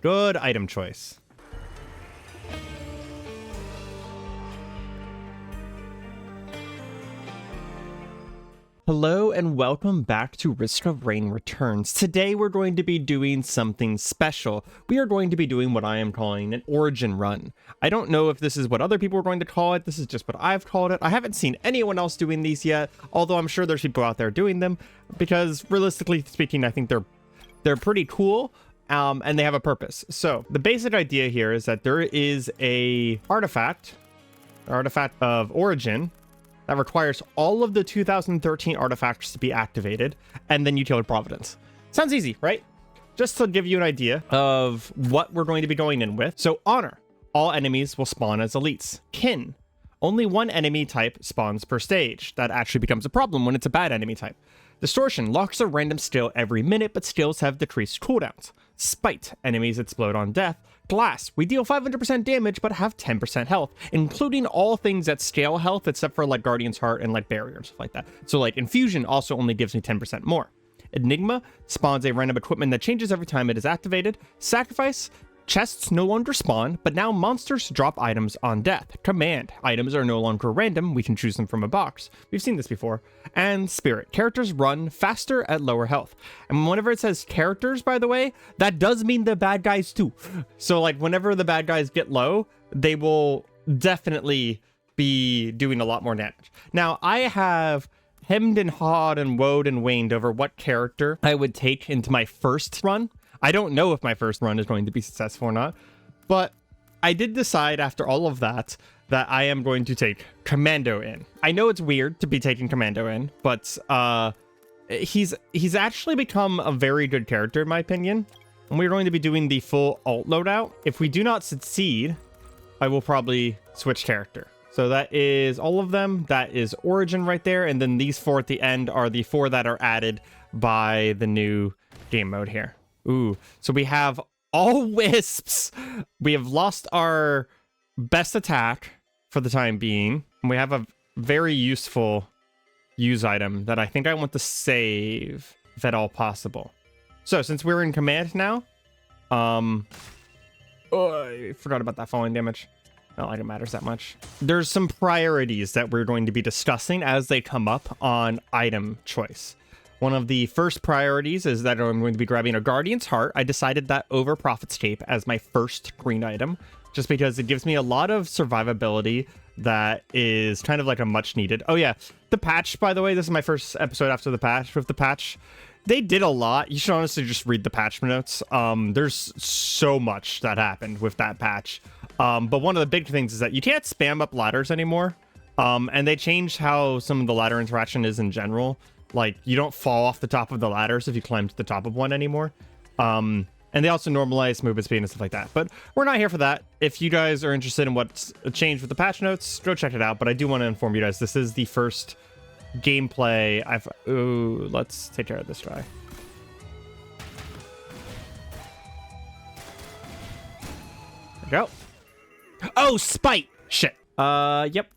Good item choice. Hello and welcome back to Risk of Rain Returns. Today we're going to be doing something special. We are going to be doing what I am calling an origin run. I don't know if this is what other people are going to call it. This is just what I've called it. I haven't seen anyone else doing these yet, although I'm sure there's people out there doing them because realistically speaking, I think they're pretty cool. And they have a purpose. So the basic idea here is that there is a artifact of origin that requires all of the 2013 artifacts to be activated, and then Utility Providence. Sounds easy, right? Just to give you an idea of what we're going to be going in with. So Honor, all enemies will spawn as elites. Kin, only one enemy type spawns per stage. That actually becomes a problem when it's a bad enemy type. Distortion locks a random skill every minute, but skills have decreased cooldowns. Spite, enemies explode on death. Glass, we deal 500% damage but have 10% health, including all things that scale health except for like Guardian's Heart and like Barrier and stuff like that. So like Infusion also only gives me 10% more. Enigma spawns a random equipment that changes every time it is activated. Sacrifice, chests no longer spawn, but now monsters drop items on death. Command, items are no longer random, we can choose them from a box. We've seen this before. And Spirit, characters run faster at lower health. And whenever it says characters, by the way, that does mean the bad guys too. So like whenever the bad guys get low, they will definitely be doing a lot more damage. Now I have hemmed and hawed and woed and waned over what character I would take into my first run. I don't know if my first run is going to be successful or not, but I did decide after all of that I am going to take Commando in. I know it's weird to be taking Commando in, but he's actually become a very good character in my opinion, and we're going to be doing the full alt loadout. If we do not succeed, I will probably switch character. So that is all of them. That is Origin right there, and then these four at the end are the four that are added by the new game mode here. Ooh, so we have all wisps. We have lost our best attack for the time being. And we have a very useful use item that I think I want to save if at all possible. So since we're in command now, oh, I forgot about that falling damage. Not like it matters that much. There's some priorities that we're going to be discussing as they come up on item choice. One of the first priorities is that I'm going to be grabbing a Guardian's Heart. I decided that over Prophet's Tape as my first green item, just because it gives me a lot of survivability that is kind of like a much needed. Oh yeah, the patch, by the way, this is my first episode after the patch. With the patch, they did a lot. You should honestly just read the patch notes. There's so much that happened with that patch. But one of the big things is that you can't spam up ladders anymore. And they changed how some of the ladder interaction is in general. Like, you don't fall off the top of the ladders if you climb to the top of one anymore. And they also normalize movement speed and stuff like that. But we're not here for that. If you guys are interested in what's changed with the patch notes, go check it out. But I do want to inform you guys, this is the first gameplay Ooh, let's take care of this guy. There we go. Oh, spite! Shit. Yep.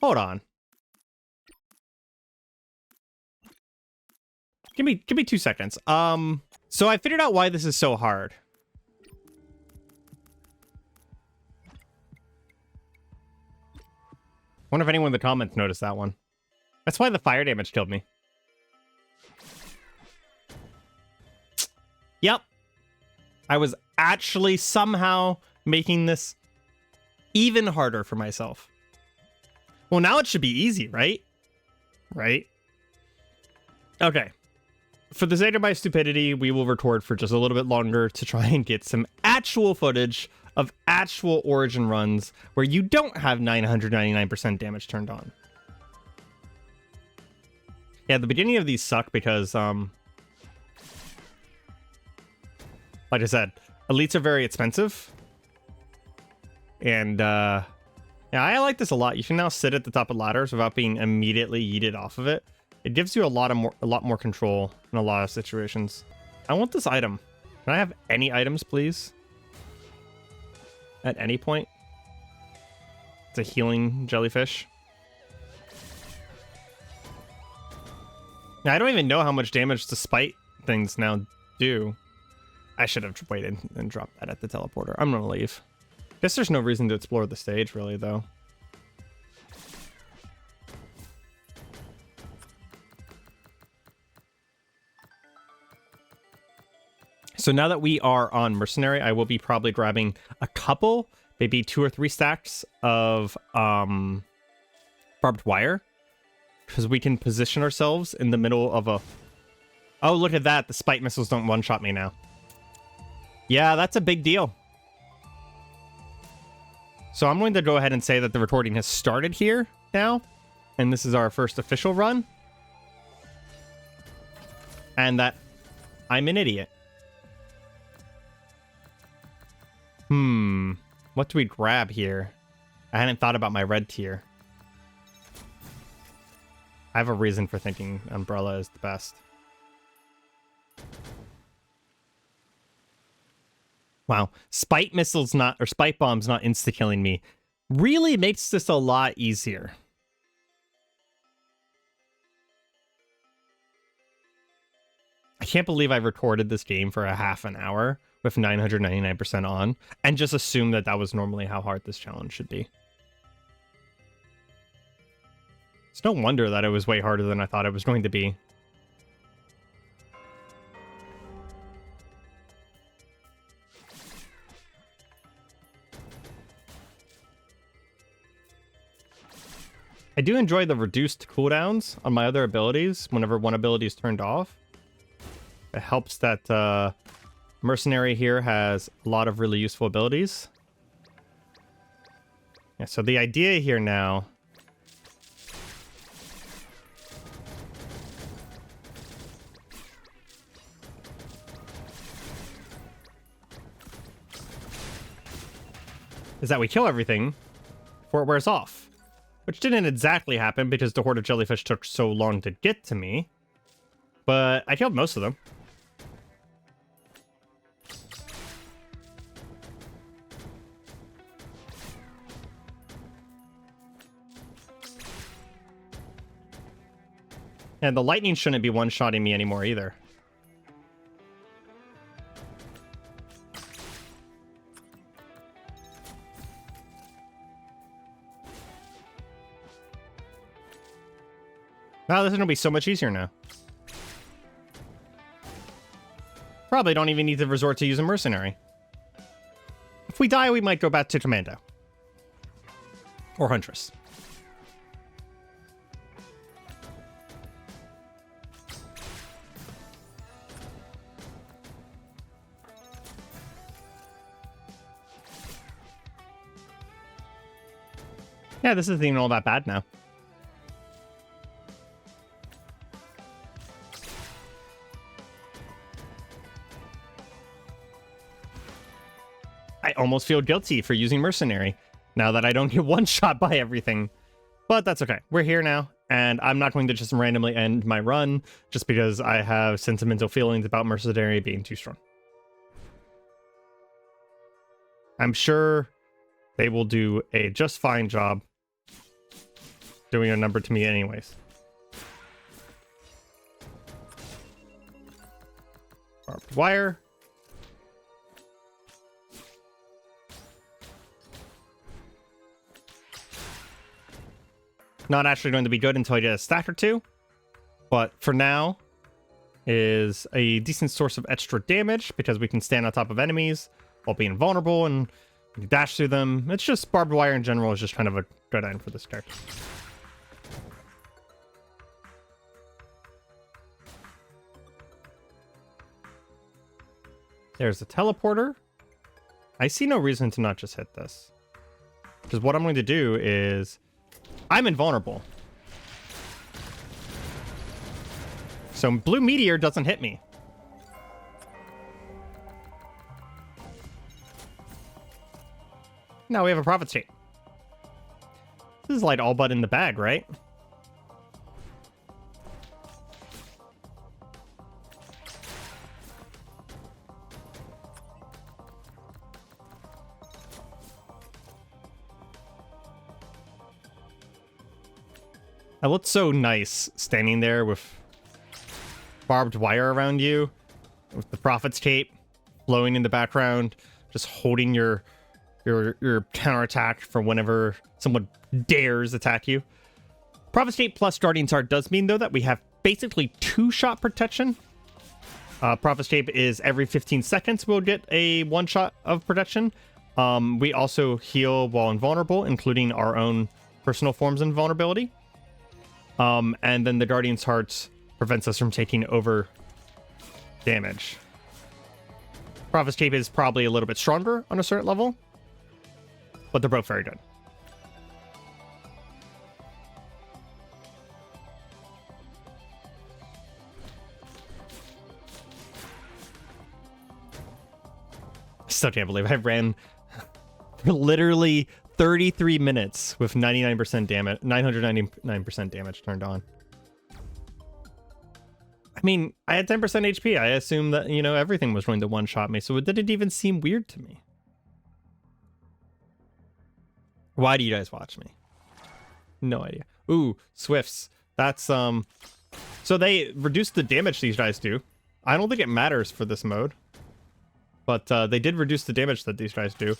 Hold on. Give me 2 seconds. So I figured out why this is so hard. Wonder if anyone in the comments noticed that one. That's why the fire damage killed me. Yep. I was actually somehow making this even harder for myself. Well, now it should be easy, right? Right? Okay. For the sake of my stupidity, we will record for just a little bit longer to try and get some actual footage of actual Origin runs where you don't have 999% damage turned on. Yeah, the beginning of these suck because, like I said, elites are very expensive. And, yeah, I like this a lot. You can now sit at the top of ladders without being immediately yeeted off of it. It gives you a lot more control in a lot of situations. I want this item. Can I have any items, please? At any point? It's a healing jellyfish. Now, I don't even know how much damage the spite things now do. I should have waited and dropped that at the teleporter. I'm gonna leave. Guess there's no reason to explore the stage, really, though. So now that we are on Mercenary, I will be probably grabbing a couple, maybe 2 or 3 stacks of barbed wire, because we can position ourselves in the middle of a... Oh, look at that. The spite missiles don't one-shot me now. Yeah, that's a big deal. So I'm going to go ahead and say that the recording has started here now, and this is our first official run, and that I'm an idiot. What do we grab here? I hadn't thought about my red tier. I have a reason for thinking Umbrella is the best. Wow, spite missiles not, or spite bombs not insta-killing me really makes this a lot easier. I can't believe I recorded this game for a half an hour with 999% on and just assumed that that was normally how hard this challenge should be. It's no wonder that it was way harder than I thought it was going to be. I do enjoy the reduced cooldowns on my other abilities whenever one ability is turned off. It helps that Mercenary here has a lot of really useful abilities. Yeah, so the idea here now is that we kill everything before it wears off. Which didn't exactly happen because the horde of jellyfish took so long to get to me. But I killed most of them. And the lightning shouldn't be one-shotting me anymore either. Wow, this is going to be so much easier now. Probably don't even need to resort to use a Mercenary. If we die, we might go back to Commando. Or Huntress. Yeah, this isn't even all that bad now. I almost feel guilty for using Mercenary now that I don't get one-shot by everything. But that's okay. We're here now, and I'm not going to just randomly end my run just because I have sentimental feelings about Mercenary being too strong. I'm sure they will do a just fine job doing a number to me anyways. Barbed wire. Not actually going to be good until I get a stack or two, but for now is a decent source of extra damage because we can stand on top of enemies while being vulnerable and dash through them. It's just barbed wire in general is just kind of a good end for this character. There's a teleporter. I see no reason to not just hit this, because what I'm going to do is I'm invulnerable. So blue meteor doesn't hit me. Now we have a profit tape. This is like all but in the bag, right? It looks so nice standing there with barbed wire around you, with the prophet's cape blowing in the background, just holding your counterattack for whenever someone dares attack you. Prophet's cape plus Guardian's Heart does mean, though, that we have basically 2-shot protection. Prophet's cape is every 15 seconds we'll get a 1-shot of protection. We also heal while invulnerable, including our own personal forms of invulnerability. And then the Guardian's Heart prevents us from taking over damage. Prophet's Cape is probably a little bit stronger on a certain level, but they're both very good. I still can't believe I ran literally 33 minutes with 99% damage, 999% damage turned on. I mean, I had 10% HP. I assumed that, you know, everything was going to one-shot me, so it didn't even seem weird to me. Why do you guys watch me? No idea. Ooh, Swifts. That's, so they reduced the damage these guys do. I don't think it matters for this mode, but they did reduce the damage that these guys do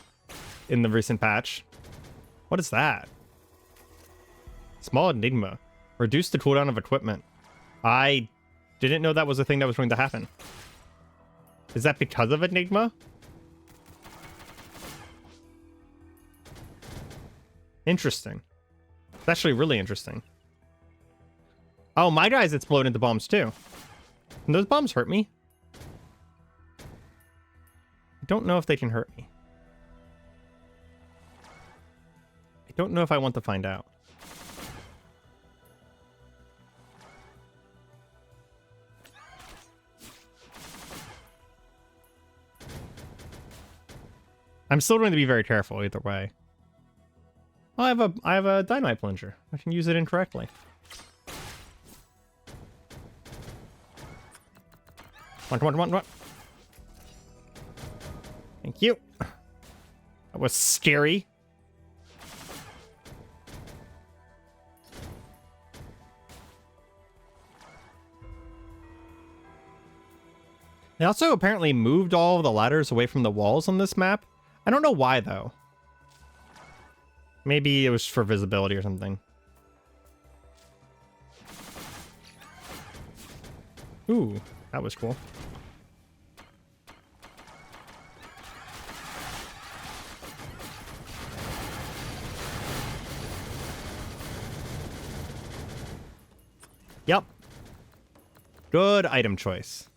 in the recent patch. What is that? Small Enigma. Reduce the cooldown of equipment. I didn't know that was a thing that was going to happen. Is that because of Enigma? Interesting. It's actually really interesting. Oh, my guys, it's blown into bombs too. And those bombs hurt me. I don't know if they can hurt me. I don't know if I want to find out. I'm still going to be very careful either way. Oh, I have a dynamite plunger. I can use it incorrectly. Come on. Thank you. That was scary. They also apparently moved all of the ladders away from the walls on this map. I don't know why, though. Maybe it was for visibility or something. Ooh, that was cool. Yep. Good item choice.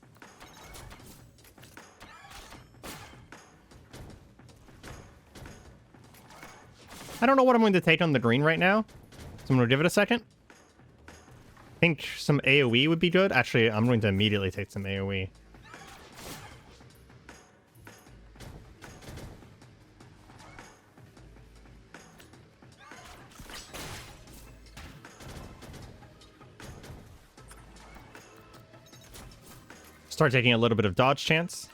I don't know what I'm going to take on the green right now, so I'm going to give it a second. I think some AoE would be good. Actually, I'm going to immediately take some AoE. Start taking a little bit of dodge chance.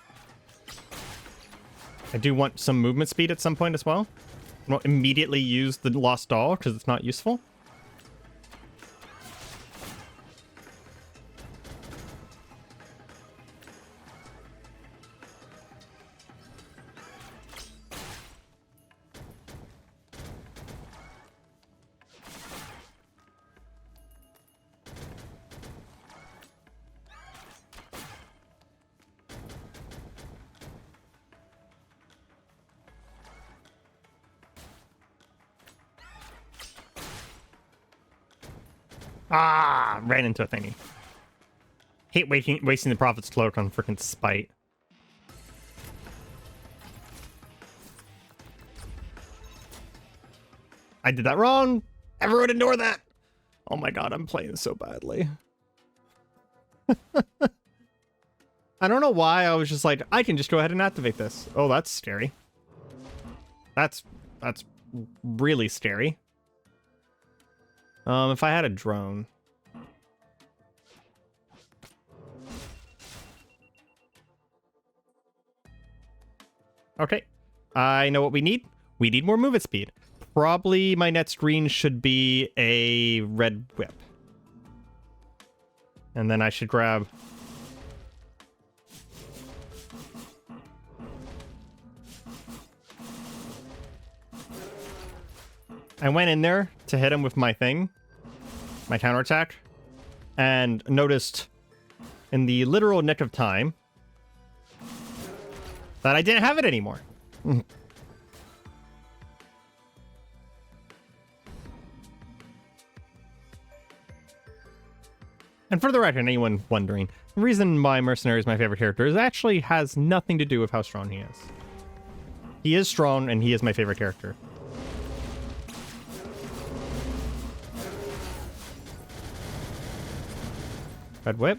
I do want some movement speed at some point as well. I won't immediately use the Lost Doll because it's not useful. Ah, ran into a thingy. Hate wasting the prophet's cloak on freaking spite. I did that wrong. Everyone ignore that. Oh my god, I'm playing so badly. I don't know why I was just like, I can just go ahead and activate this. Oh, that's scary. That's really scary. If I had a drone. Okay. I know what we need. We need more movement speed. Probably my next screen should be a red whip. And then I should grab... I went in there to hit him with my thing, my counterattack, and noticed in the literal nick of time that I didn't have it anymore. And for the record, anyone wondering, the reason why Mercenary is my favorite character is actually has nothing to do with how strong he is. He is strong, and he is my favorite character. Red whip.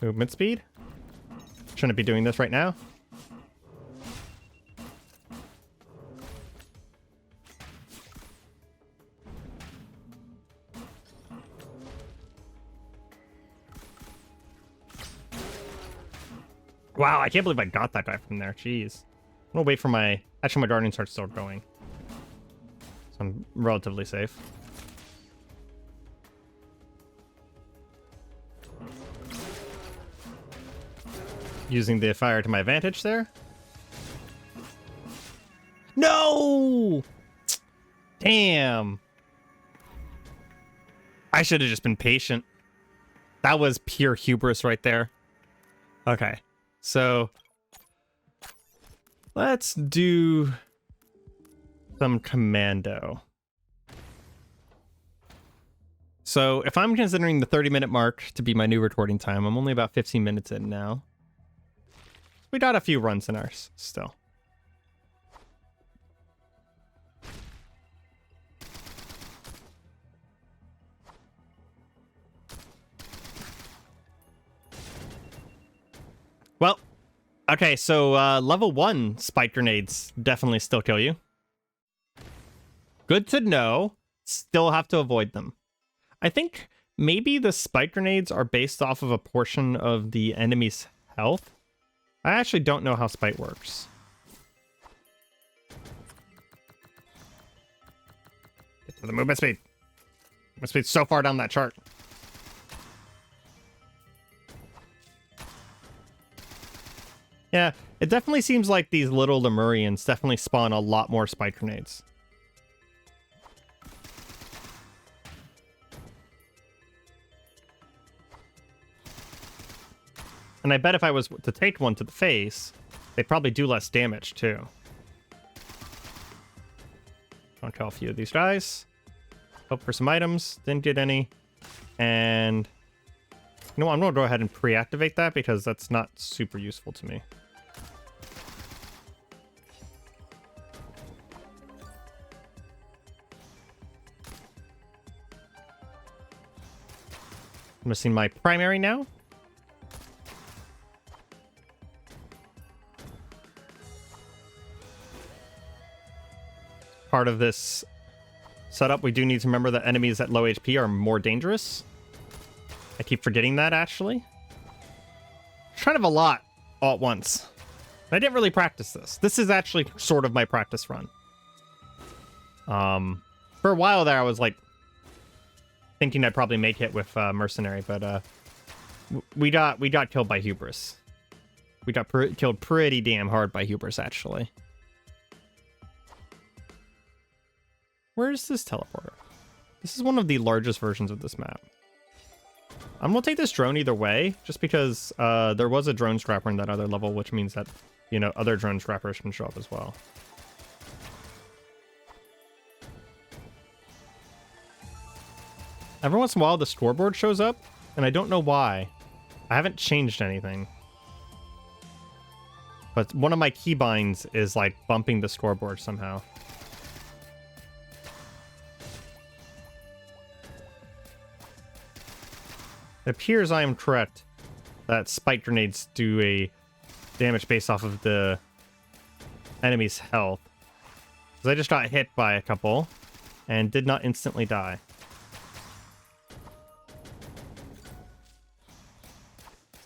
Movement speed. Shouldn't be doing this right now. Wow, I can't believe I got that guy from there. Jeez. I'm gonna wait for my... Actually, my Guardian starts still going. So I'm relatively safe. Using the fire to my advantage there. No! Damn. I should have just been patient. That was pure hubris right there. Okay. So let's do some commando. So if I'm considering the 30-minute mark to be my new recording time, I'm only about 15 minutes in now. We got a few runs in ours still. Well, okay, so level 1 spike grenades definitely still kill you. Good to know. Still have to avoid them. I think maybe the spike grenades are based off of a portion of the enemy's health. I actually don't know how spike works. Get to the movement speed. Movement speed's so far down that chart. Yeah, it definitely seems like these little Lemurians definitely spawn a lot more spike grenades. And I bet if I was to take one to the face, they probably do less damage too. I'll kill a few of these guys. Hope for some items. Didn't get any. And you know what? I'm going to go ahead and pre-activate that because that's not super useful to me. I'm missing my primary now. Part of this setup, we do need to remember that enemies at low HP are more dangerous. I keep forgetting that, actually. It's kind of a lot all at once. I didn't really practice this. This is actually sort of my practice run. For a while there, I was like thinking I'd probably make it with Mercenary, but we got killed by Hubris. We got killed pretty damn hard by Hubris, actually. Where's this teleporter? This is one of the largest versions of this map. I'm gonna take this drone either way, just because there was a drone scrapper in that other level, which means that, you know, other drone scrappers can show up as well. Every once in a while, the scoreboard shows up, and I don't know why. I haven't changed anything. But one of my keybinds is, like, bumping the scoreboard somehow. It appears I am correct that spike grenades do a damage based off of the enemy's health. Because I just got hit by a couple and did not instantly die.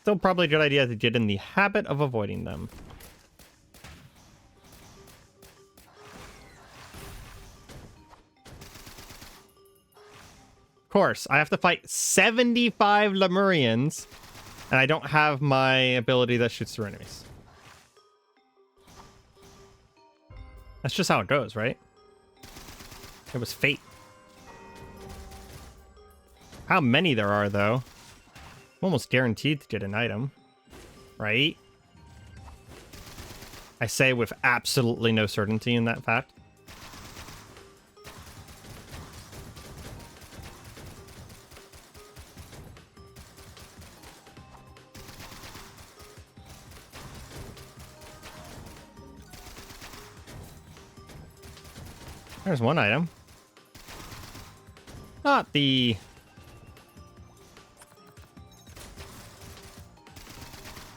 Still probably a good idea to get in the habit of avoiding them. Of course, I have to fight 75 Lemurians, and I don't have my ability that shoots through enemies. That's just how it goes, right? It was fate. How many there are, though? I'm almost guaranteed to get an item, right? I say with absolutely no certainty in that fact. There's one item. Not the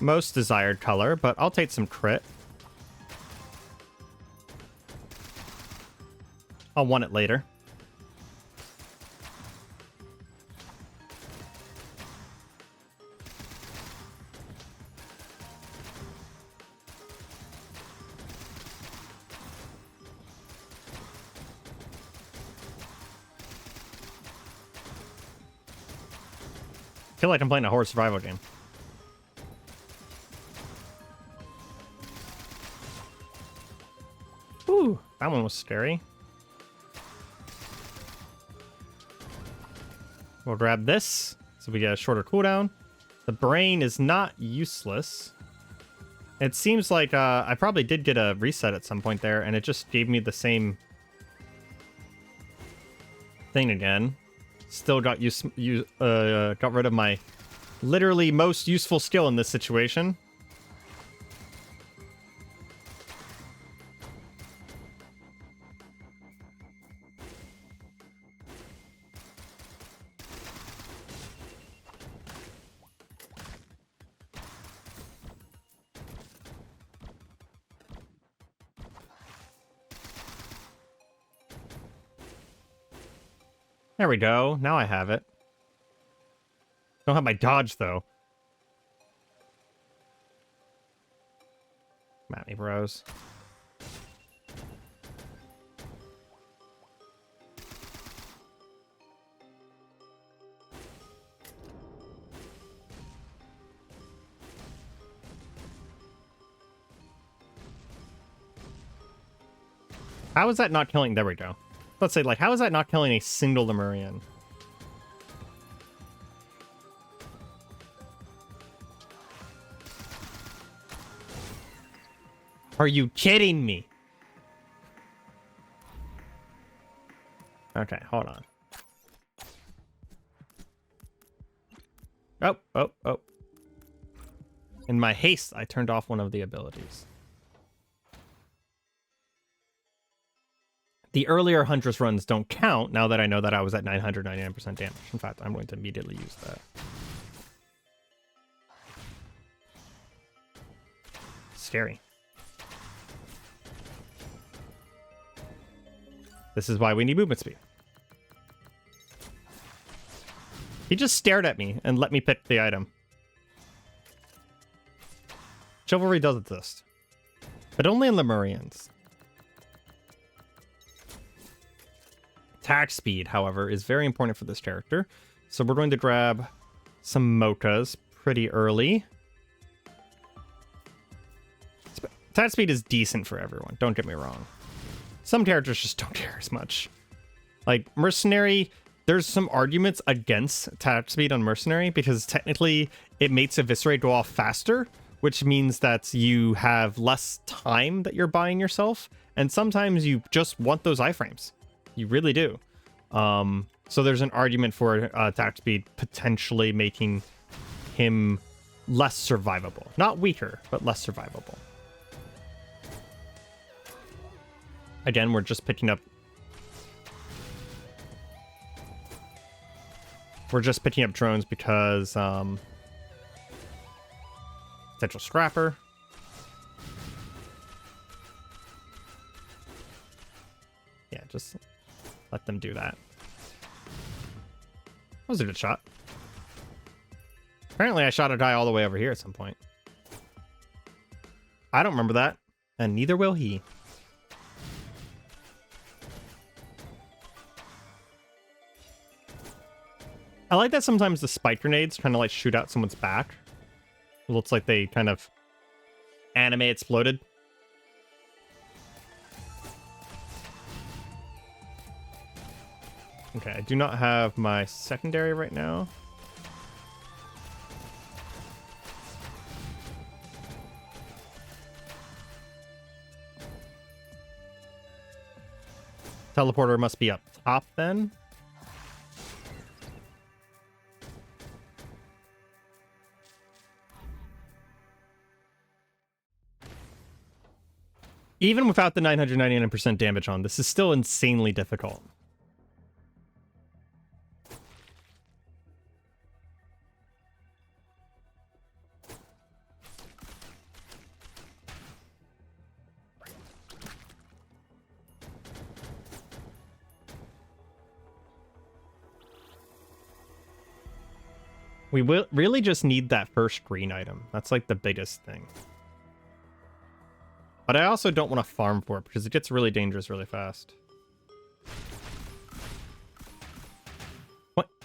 most desired color, but I'll take some crit. I'll want it later. I feel like I'm playing a horror survival game. Ooh, that one was scary. We'll grab this, so we get a shorter cooldown. The brain is not useless. It seems like I probably did get a reset at some point there, and it just gave me the same thing again. Still got got rid of my literally most useful skill in this situation. There we go. Now I have it. Don't have my dodge, though. Come at me, bros. How is that not killing? There we go. Let's say, like, how is that not killing a single Lemurian? Are you kidding me? Okay, hold on. Oh. In my haste, I turned off one of the abilities. The earlier Huntress runs don't count now that I know that I was at 999% damage. In fact, I'm going to immediately use that. Scary. This is why we need movement speed. He just stared at me and let me pick the item. Chivalry does exist, but only in Lemurians. Attack speed, however, is very important for this character. So we're going to grab some mochas pretty early. Attack speed is decent for everyone, don't get me wrong. Some characters just don't care as much. Like, Mercenary, there's some arguments against attack speed on Mercenary because technically it makes Eviscerate go off faster, which means that you have less time that you're buying yourself, and sometimes you just want those iframes. You really do. So there's an argument for attack speed potentially making him less survivable. Not weaker, but less survivable. Again, we're just picking up... We're just picking up drones because... potential scrapper. Yeah, just let them do that. That was a good shot. Apparently I shot a guy all the way over here at some point. I don't remember that, and neither will he. I like that sometimes the spike grenades kind of like shoot out someone's back. It looks like they kind of anime exploded. Okay, I do not have my secondary right now. Teleporter must be up top then. Even without the 999% damage on, this is still insanely difficult. We will really just need that first green item. That's like the biggest thing. But I also don't want to farm for it because it gets really dangerous really fast.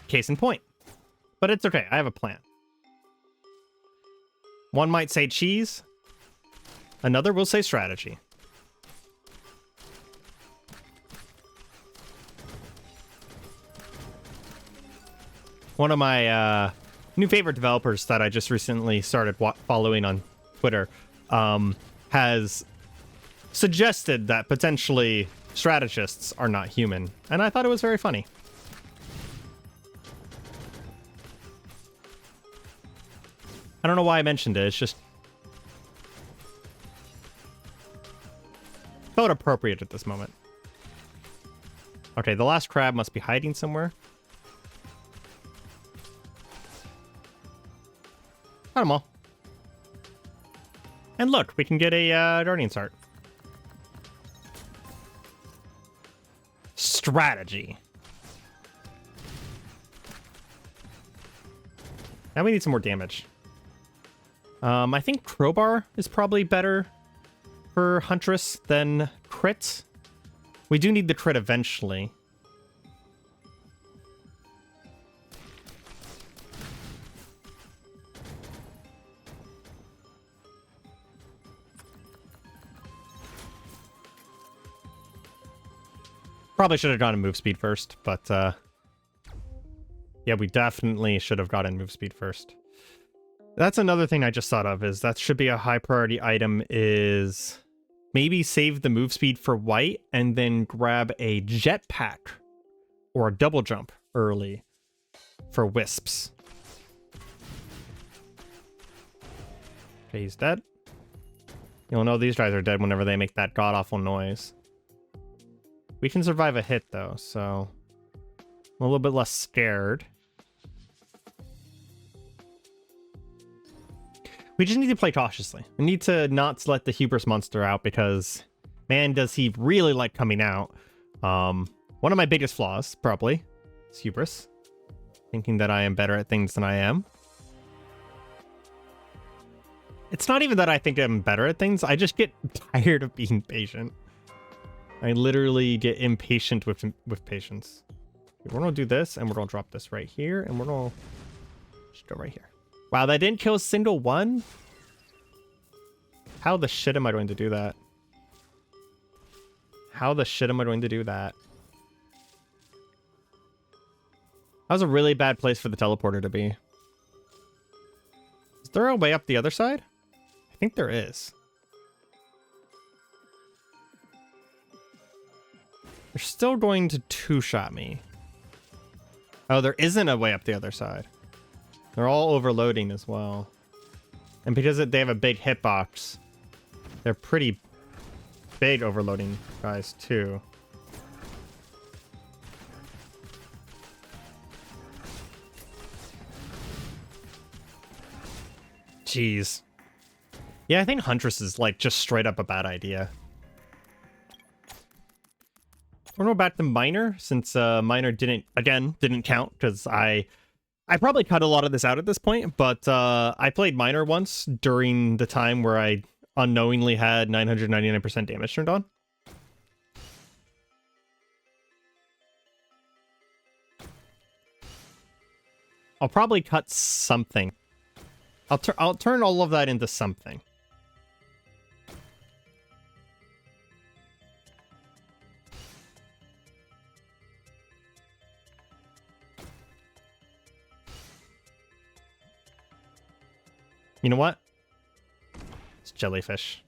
Case in point. But it's okay. I have a plan. One might say cheese. Another will say strategy. One of my new favorite developers that I just recently started following on Twitter has suggested that potentially strategists are not human, and I thought it was very funny. I don't know why I mentioned it, it's just felt appropriate at this moment. Okay, the last crab must be hiding somewhere. Got them all. And look, we can get a Guardian Start. Strategy. Now we need some more damage. I think Crowbar is probably better for Huntress than crit. We do need the crit eventually. Probably should have gotten move speed first, but yeah, we definitely should have gotten move speed first. That's another thing I just thought of, is that should be a high priority item, is maybe save the move speed for white and then grab a jetpack or a double jump early for wisps. Okay, he's dead. You'll know these guys are dead whenever they make that god-awful noise. We can survive a hit, though, so I'm a little bit less scared. We just need to play cautiously. We need to not let the hubris monster out because, man, does he really like coming out. One of my biggest flaws, probably, is hubris. Thinking that I am better at things than I am. It's not even that I think I'm better at things. I just get tired of being patient. I literally get impatient with patience. We're gonna do this, and we're gonna drop this right here, and we're gonna just go right here. Wow, that didn't kill a single one? How the shit am I going to do that? How the shit am I going to do that? That was a really bad place for the teleporter to be. Is there a way up the other side? I think there is. They're still going to two-shot me. Oh, there isn't a way up the other side. They're all overloading as well. And because they have a big hitbox, they're pretty big overloading guys too. Jeez. Yeah, I think Huntress is like just straight up a bad idea. We're going back to Minor, since Minor didn't count, because I probably cut a lot of this out at this point, but I played Minor once during the time where I unknowingly had 999% damage turned on. I'll probably cut something. I'll turn all of that into something. You know what? It's jellyfish.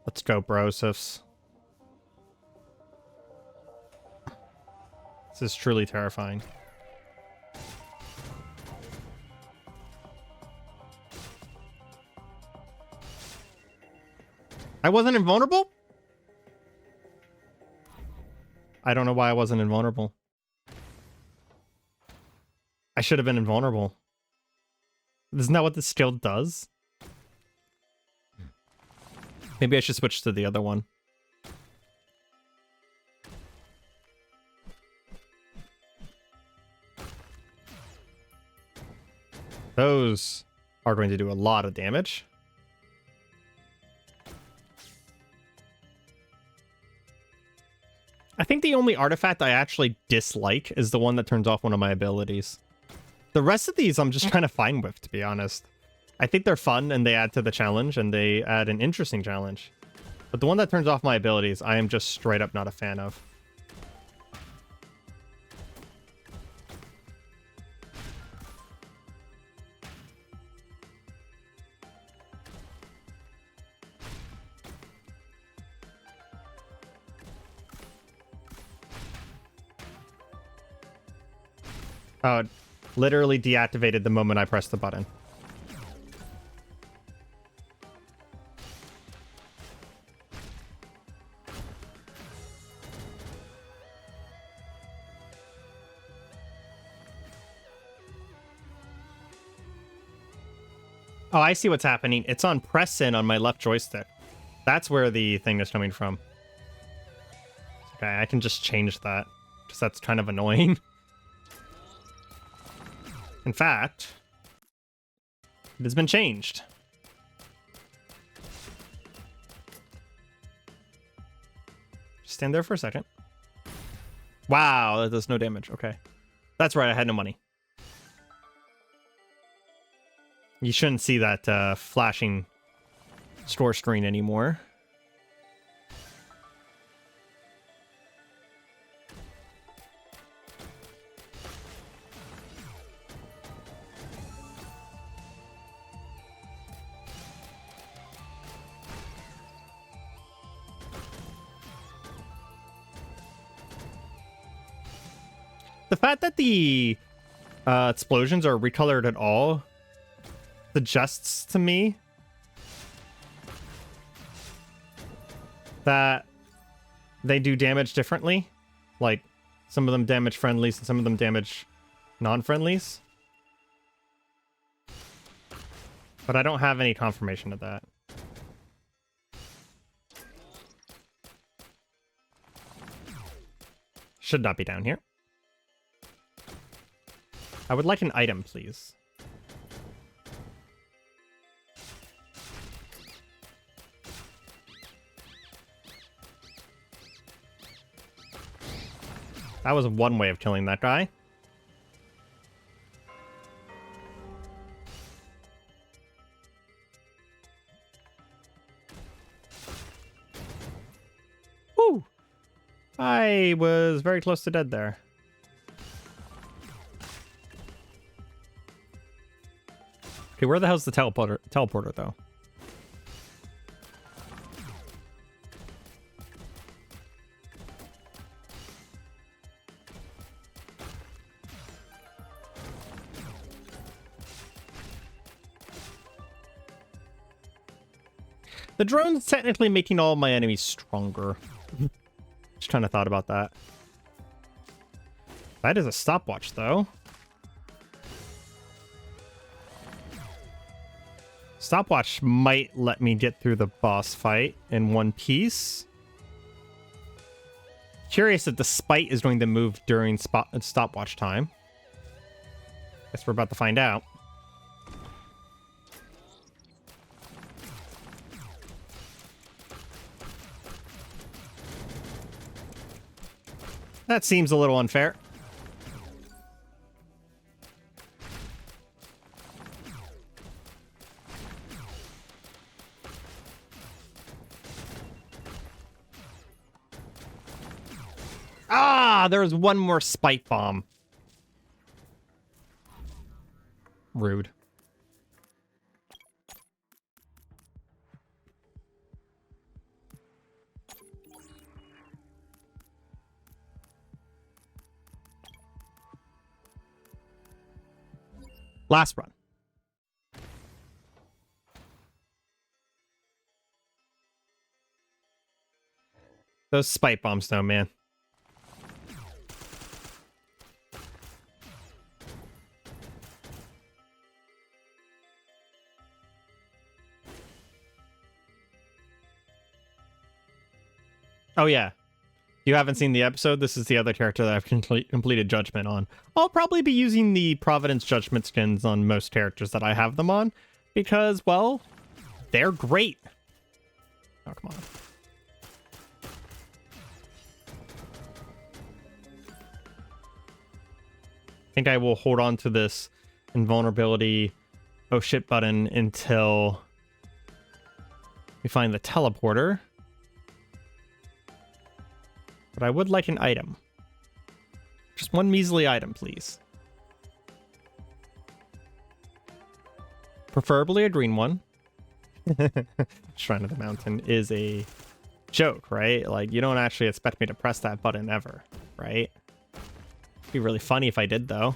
Let's go, brosifs. This is truly terrifying. I wasn't invulnerable? I don't know why I wasn't invulnerable. I should have been invulnerable. Isn't that what the skill does? Maybe I should switch to the other one. Those are going to do a lot of damage. I think the only artifact I actually dislike is the one that turns off one of my abilities. The rest of these I'm just kind of fine with, to be honest. I think they're fun and they add to the challenge and they add an interesting challenge. But the one that turns off my abilities, I am just straight up not a fan of. Oh, it literally deactivated the moment I pressed the button. Oh, I see what's happening. It's on press in on my left joystick. That's where the thing is coming from. Okay, I can just change that, because that's kind of annoying. In fact, it has been changed. Just stand there for a second. Wow, that does no damage. Okay. That's right, I had no money. You shouldn't see that flashing store screen anymore. The fact that the explosions are recolored at all suggests to me that they do damage differently. Like, some of them damage friendlies and some of them damage non-friendlies. But I don't have any confirmation of that. Should not be down here. I would like an item, please. That was one way of killing that guy. Woo! I was very close to dead there. Okay, where the hell's the teleporter though? The drone's technically making all my enemies stronger. Just trying to thought about that. That is a stopwatch, though. Stopwatch might let me get through the boss fight in one piece. Curious if the spite is going to move during stopwatch time. Guess we're about to find out. That seems a little unfair. Ah, there was one more spike bomb. Rude. Last run. Those spike bombs though, man. Oh yeah. You haven't seen the episode? This is the other character that I've completed Judgment on. I'll probably be using the Providence Judgment skins on most characters that I have them on, because, well, they're great. Oh, come on. I think I will hold on to this invulnerability oh shit button until we find the teleporter. But I would like an item. Just one measly item, please. Preferably a green one. Shrine of the Mountain is a joke, right? Like, you don't actually expect me to press that button ever, right? It'd be really funny if I did, though.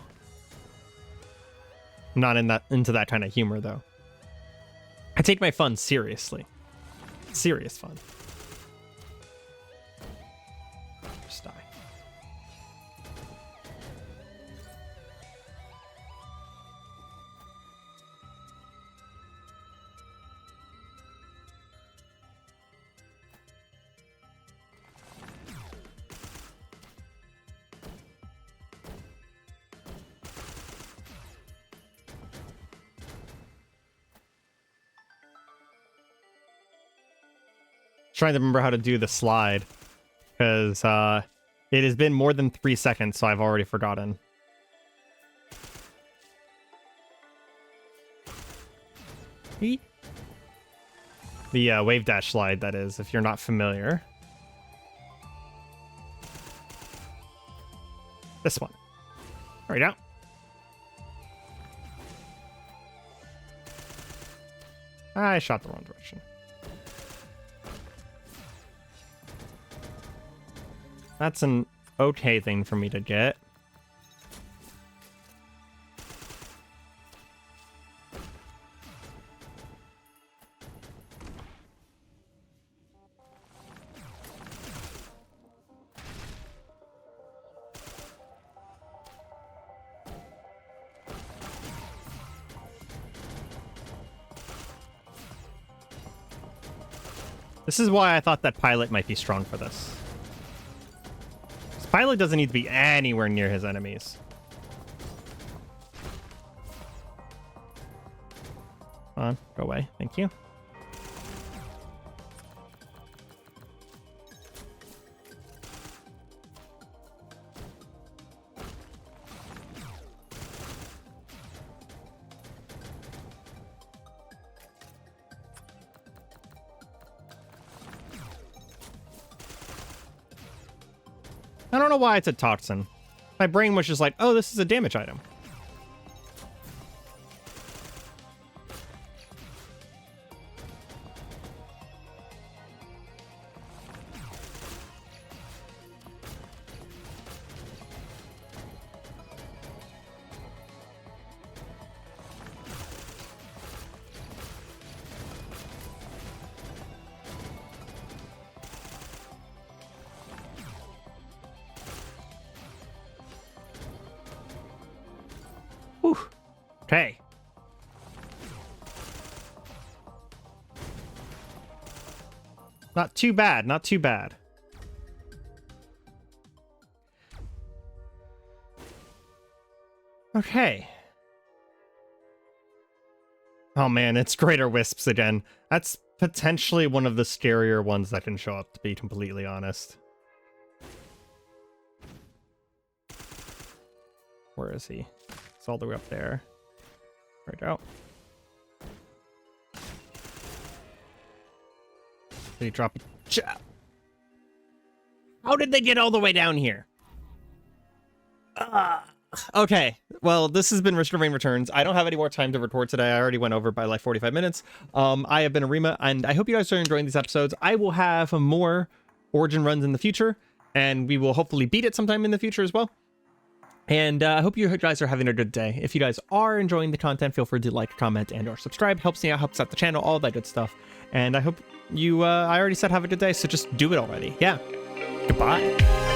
I'm not into that kind of humor, though. I take my fun seriously. Serious fun. Just die. Trying to remember how to do the slide, because it has been more than 3 seconds, so I've already forgotten. The wave dash slide, that is, if you're not familiar. This one. There we go. I shot the wrong direction. That's an okay thing for me to get. This is why I thought that pilot might be strong for this. Pilot doesn't need to be anywhere near his enemies. Come on, go away. Thank you. I don't know why it's a toxin. My brain was just like, oh, this is a damage item. Okay. Not too bad, not too bad. Okay. Oh man, it's Greater Wisps again. That's potentially one of the scarier ones that can show up, to be completely honest. Where is he? It's all the way up there. There we go. Did he drop it? How did they get all the way down here? Okay, well, this has been Risk of Rain Returns. I don't have any more time to record today. I already went over by like 45 minutes. I have been Areima, and I hope you guys are enjoying these episodes. I will have more Origin runs in the future, and we will hopefully beat it sometime in the future as well. And I hope you guys are having a good day. If you guys are enjoying the content, feel free to like, comment, and or subscribe. Helps me out, helps out the channel, all that good stuff. And I hope you, I already said have a good day, so just do it already. Yeah. Goodbye.